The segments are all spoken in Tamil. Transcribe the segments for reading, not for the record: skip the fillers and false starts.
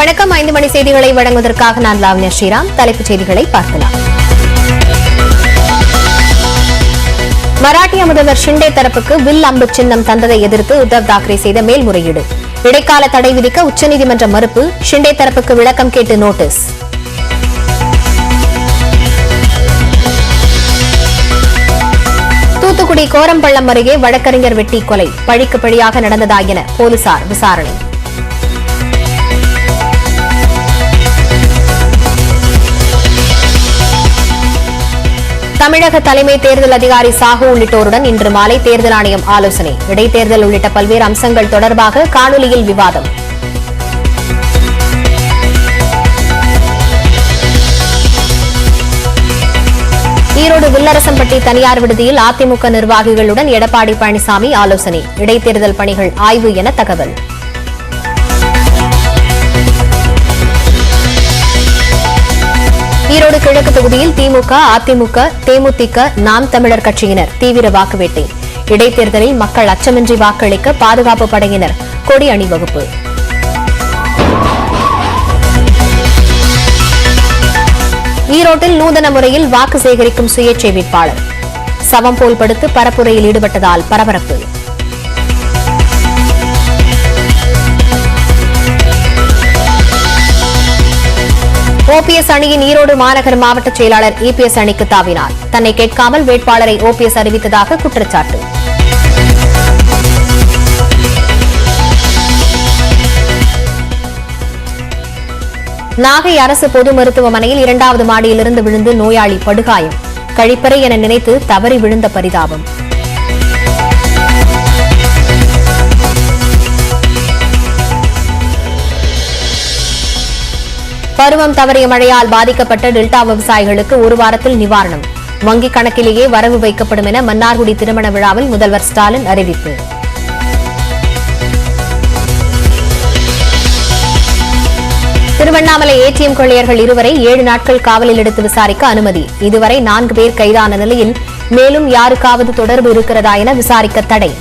வணக்கம். 5 மணி செய்திகளை வழங்குவதற்காக நான் லாவண்யா ஸ்ரீராம். தலைப்புச் செய்திகளை பார்க்கலாம். மராட்டிய முதல்வர் ஷிண்டே தரப்புக்கு வில் அம்பு சின்னம் தந்ததை எதிர்த்து உத்தவ் தாக்கரே செய்த மேல்முறையீடு. இடைக்கால தடை விதிக்க உச்சநீதிமன்றம் மறுப்பு. ஷிண்டே தரப்புக்கு விளக்கம் கேட்டு நோட்டீஸ். தூத்துக்குடி கோரம்பள்ளம் அருகே வழக்கறிஞர் வெட்டி கொலை பழிக்கு பழியாக நடந்ததா என போலீசார் விசாரணை. தமிழக தலைமை தேர்தல் அதிகாரி சாஹூ உள்ளிட்டோருடன் இன்று மாலை தேர்தல் ஆணையம் ஆலோசனை. இடைத்தேர்தல் உள்ளிட்ட பல்வேறு அம்சங்கள் தொடர்பாக காணொலியில் விவாதம். ஈரோடு வில்லரசம்பட்டி தனியார் விடுதியில் அதிமுக நிர்வாகிகளுடன் எடப்பாடி பழனிசாமி ஆலோசனை. இடைத்தேர்தல் பணிகள் ஆய்வு என தகவல். ஈரோடு கிழக்கு தொகுதியில் திமுக, அதிமுக, தேமுதிக, நாம் தமிழர் கட்சியினர் தீவிர வாக்குவேட்டை. இடைத்தேர்தலில் மக்கள் அச்சமின்றி வாக்களிக்க பாதுகாப்பு படையினர் கொடி அணிவகுப்பு. ஈரோட்டில் நூதன முறையில் வாக்கு சேகரிக்கும் சுயேட்சை வேட்பாளர் சவம் போல் படுத்து பரப்புரையில் ஈடுபட்டதால் பரபரப்பு. ஓபிஎஸ் அணியின் ஈரோடு மாநகர மாவட்ட செயலாளர் இபிஎஸ் அணிக்கு தாவினார். தன்னை கேட்காமல் வேட்பாளரை ஓபிஎஸ் அறிவித்ததாக குற்றச்சாட்டு. நாகை அரசு பொது மருத்துவமனையில் 2வது மாடியிலிருந்து விழுந்து நோயாளி படுகாயம். கழிப்பறை என நினைத்து தவறி விழுந்த பரிதாபம். பருவம் தவறிய மழையால் பாதிக்கப்பட்ட டெல்டா விவசாயிகளுக்கு ஒரு வாரத்தில் நிவாரணம். வங்கிக் கணக்கிலேயே வரவு வைக்கப்படும் என மன்னார்குடி திருமண விழாவில் முதல்வர் ஸ்டாலின் அறிவிப்பு. திருவண்ணாமலை ஏடிஎம் கொள்ளையர்கள் 2 7 நாட்கள் காவலில் எடுத்து விசாரிக்க அனுமதி. இதுவரை 4 பேர் கைதான நிலையில் மேலும் யாருக்காவது தொடர்பு இருக்கிறதா என விசாரிக்க தடை.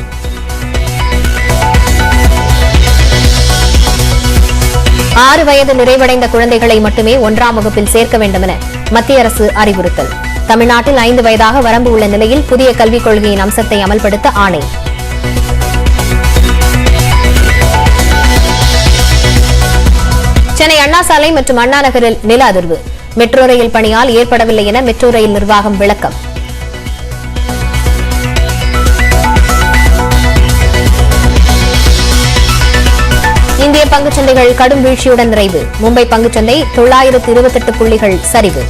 6 வயது நிறைவடைந்த குழந்தைகளை மட்டுமே 1ஆம் வகுப்பில் சேர்க்க வேண்டும் என மத்திய அரசு அறிவுறுத்தல். தமிழ்நாட்டில் 5 வயதாக வரம்பு உள்ள நிலையில் புதிய கல்விக் கொள்கையின் அம்சத்தை அமல்படுத்த ஆணை. சென்னை அண்ணா சாலை மற்றும் அண்ணா நகரில் நில அதிர்வு. மெட்ரோ ரயில் பணியால் ஏற்படவில்லை என மெட்ரோ ரயில் நிர்வாகம் விளக்கம். இந்திய பங்குச்சந்தைகள் கடும் வீழ்ச்சியுடன் நிறைவு. மும்பை பங்குச்சந்தை 928 புள்ளிகள் சரிவு.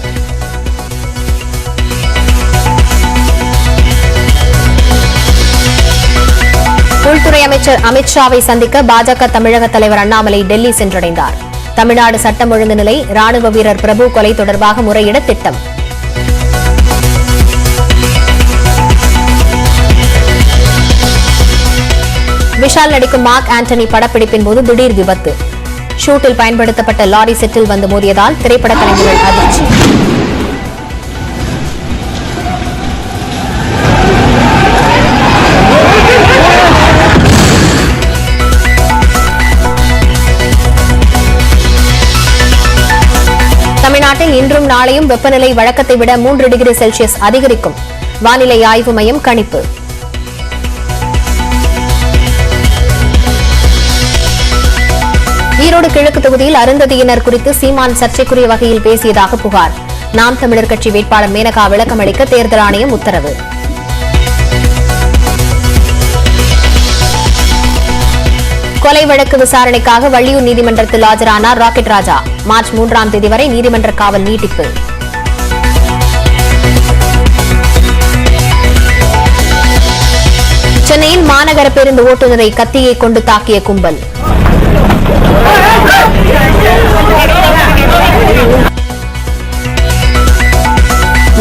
உள்துறை அமைச்சர் அமித் ஷாவை சந்திக்க பாஜக தமிழக தலைவர் அண்ணாமலை டெல்லி சென்றடைந்தார். தமிழ்நாடு சட்டம் ஒழுங்கு நிலை, ராணுவ வீரர் பிரபு கொலை தொடர்பாக முறையிட திட்டம். விஷால் நடிக்கும் மார்க் ஆண்டனி படப்பிடிப்பின் போது திடீர் விபத்து. ஷூட்டில் பயன்படுத்தப்பட்ட லாரி செட்டில் வந்து மோதியதால் திரைப்பட கலைஞர்கள் அதிர்ச்சி. தமிழ்நாட்டில் இன்றும் நாளையும் வெப்பநிலை வழக்கத்தை விட 3 டிகிரி செல்சியஸ் அதிகரிக்கும். வானிலை ஆய்வு மையம் கணிப்பு. ஈரோடு கிழக்கு தொகுதியில் அருந்ததியினர் குறித்து சீமான் சர்ச்சைக்குரிய வகையில் பேசியதாக புகார். நாம் தமிழர் கட்சி வேட்பாளர் மேனகா விளக்கம் அளிக்க தேர்தல் ஆணையம் உத்தரவு. கொலை வழக்கு விசாரணைக்காக வள்ளியூர் நீதிமன்றத்தில் ஆஜரானார் ராக்கெட் ராஜா. மார்ச் 3ஆம் தேதி வரை நீதிமன்ற காவல் நீட்டிப்பு. சென்னையில் மாநகர பேருந்து ஓட்டுநரை கத்தியை கொண்டு தாக்கிய கும்பல்.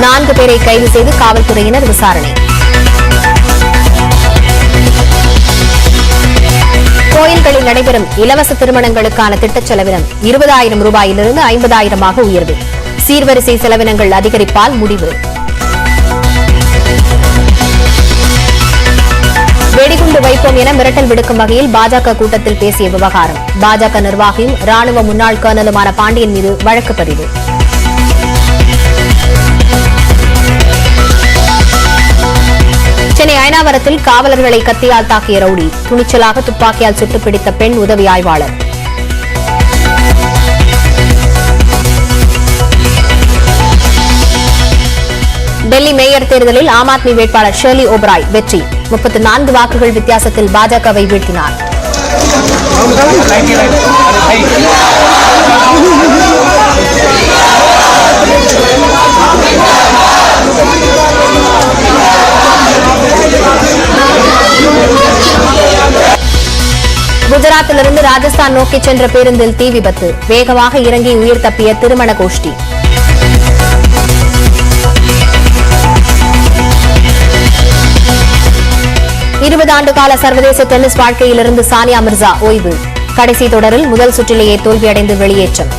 நான்கு பேரை கைது செய்து காவல்துறையினர் விசாரணை. கோயில்களில் நடைபெறும் இலவச திருமணங்களுக்கான திட்டச் செலவினம் 20,000 ரூபாயிலிருந்து 50,000 உயர்வு. சீர்வரிசை செலவினங்கள் அதிகரிப்பால் முடிவு. வெடிகுண்டு செய்து வைப்போம் என மிரட்டல் விடுக்கும் வகையில் பாஜக கூட்டத்தில் பேசிய விவகாரம். பாஜக நிர்வாகியும் ராணுவ முன்னாள் கர்னலுமான பாண்டியன் மீது வழக்கு பதிவு. சென்னை அயனாவரத்தில் காவலர்களை கத்தியால் தாக்கிய ரவுடி, துணிச்சலாக துப்பாக்கியால் சுட்டுப் பிடித்த பெண் உதவி ஆய்வாளர். டெல்லி மேயர் தேர்தலில் ஆம் ஆத்மி வேட்பாளர் ஷெர்லி ஓபராய் வெற்றி, 34 வாக்குகள் வித்தியாசத்தில் பாஜகவை வீழ்த்தினார். குஜராத்திலிருந்து ராஜஸ்தான் நோக்கி சென்ற பேருந்தில் தீ விபத்து, வேகமாக இறங்கி உயிர் தப்பிய திருமண கோஷ்டி. ஆண்டு கால சர்வதேச டென்னிஸ் வாழ்க்கையிலிருந்து சானியா மிர்சா ஓய்வு, கடைசி தொடரில் முதல் சுற்றிலேயே தோல்வியடைந்து வெளியேற்றம்.